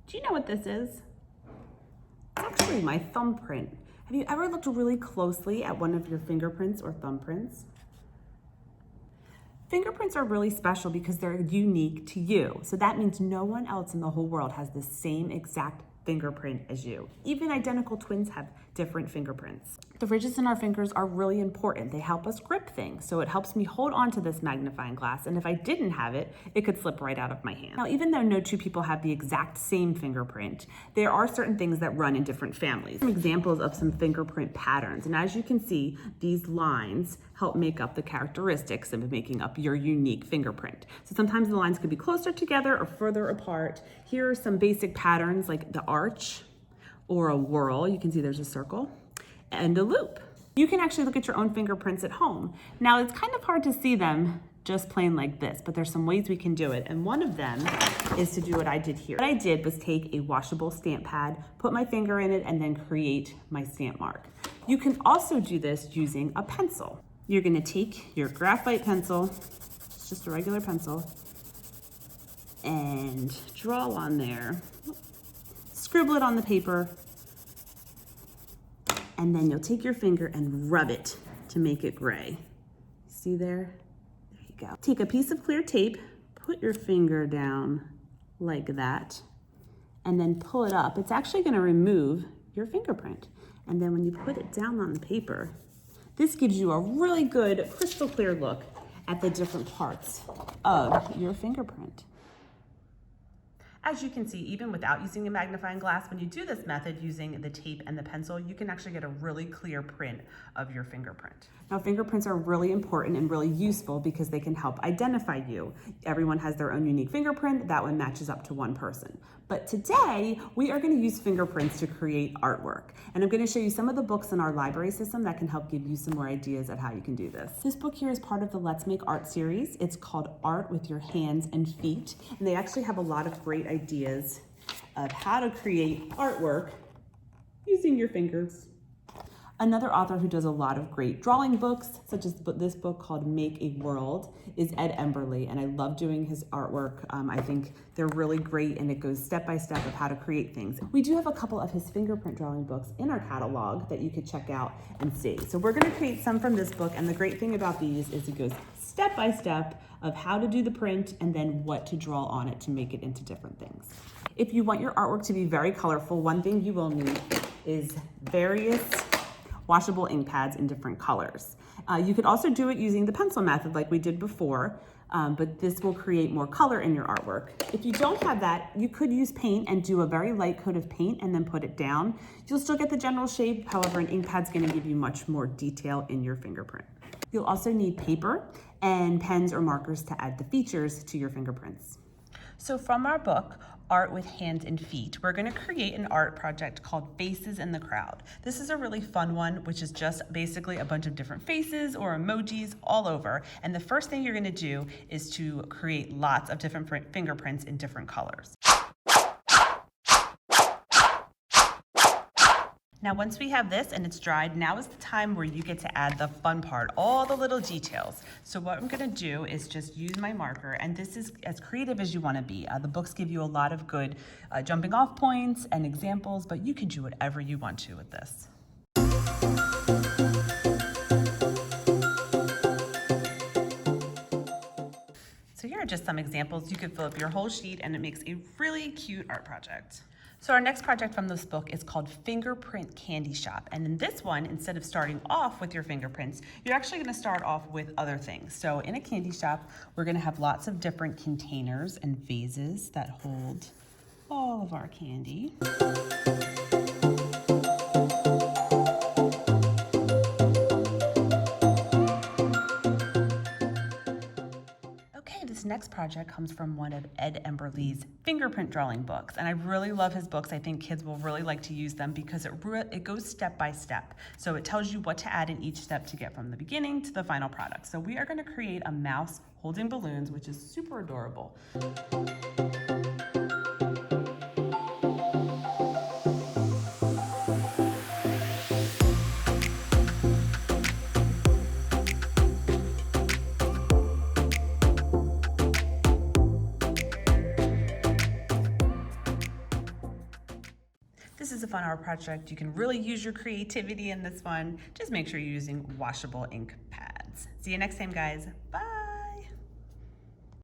Do you know what this is? It's actually my thumbprint. Have you ever looked really closely at one of your fingerprints or thumbprints? Fingerprints are really special because they're unique to you. So that means no one else in the whole world has the same exact fingerprint as you. Even identical twins have different fingerprints. The ridges in our fingers are really important. They help us grip things. So it helps me hold on to this magnifying glass. And if I didn't have it, it could slip right out of my hand. Now, even though no two people have the exact same fingerprint, there are certain things that run in different families. Some examples of some fingerprint patterns. And as you can see, these lines help make up the characteristics of making up your unique fingerprint. So sometimes the lines could be closer together or further apart. Here are some basic patterns like the arch or a whorl. You can see there's a circle and a loop. You can actually look at your own fingerprints at home. Now it's kind of hard to see them just plain like this, but there's some ways we can do it. And one of them is to do what I did here. What I did was take a washable stamp pad, put my finger in it, and then create my stamp mark. You can also do this using a pencil. You're gonna take your graphite pencil, it's just a regular pencil, and draw on there. Scribble it on the paper, and then you'll take your finger and rub it to make it gray. See there? There you go. Take a piece of clear tape, put your finger down like that, and then pull it up. It's actually gonna remove your fingerprint. And then when you put it down on the paper, this gives you a really good crystal clear look at the different parts of your fingerprint. As you can see, even without using a magnifying glass, when you do this method using the tape and the pencil, you can actually get a really clear print of your fingerprint. Now, fingerprints are really important and really useful because they can help identify you. Everyone has their own unique fingerprint. That one matches up to one person. But today, we are going to use fingerprints to create artwork. And I'm going to show you some of the books in our library system that can help give you some more ideas at how you can do this. This book here is part of the Let's Make Art series. It's called Art with Your Hands and Feet. And they actually have a lot of great ideas of how to create artwork using your fingers. Another author who does a lot of great drawing books, such as this book called Make a World, is Ed Emberley, and I love doing his artwork. I think they're really great, and it goes step by step of how to create things. We do have a couple of his fingerprint drawing books in our catalog that you could check out and see. So we're gonna create some from this book, and the great thing about these is it goes step by step of how to do the print and then what to draw on it to make it into different things. If you want your artwork to be very colorful, one thing you will need is various washable ink pads in different colors. You could also do it using the pencil method like we did before, but this will create more color in your artwork. If you don't have that, you could use paint and do a very light coat of paint and then put it down. You'll still get the general shape, however, an ink pad's gonna give you much more detail in your fingerprint. You'll also need paper and pens or markers to add the features to your fingerprints. So from our book, Art with Hands and Feet, we're gonna create an art project called Faces in the Crowd. This is a really fun one, which is just basically a bunch of different faces or emojis all over. And the first thing you're gonna do is to create lots of different fingerprints in different colors. Now, once we have this and it's dried, now is the time where you get to add the fun part, all the little details. So what I'm gonna do is just use my marker, and this is as creative as you wanna be. The books give you a lot of good jumping off points and examples, but you can do whatever you want to with this. So here are just some examples. You could fill up your whole sheet and it makes a really cute art project. So our next project from this book is called Fingerprint Candy Shop. And in this one, instead of starting off with your fingerprints, you're actually gonna start off with other things. So in a candy shop, we're gonna have lots of different containers and vases that hold all of our candy. This next project comes from one of Ed Emberley's fingerprint drawing books, and I really love his books. I think kids will really like to use them because it goes step by step. So it tells you what to add in each step to get from the beginning to the final product. So we are going to create a mouse holding balloons, which is super adorable. This is a fun art project. You can really use your creativity in this one. Just make sure you're using washable ink pads. See you next time, guys. Bye.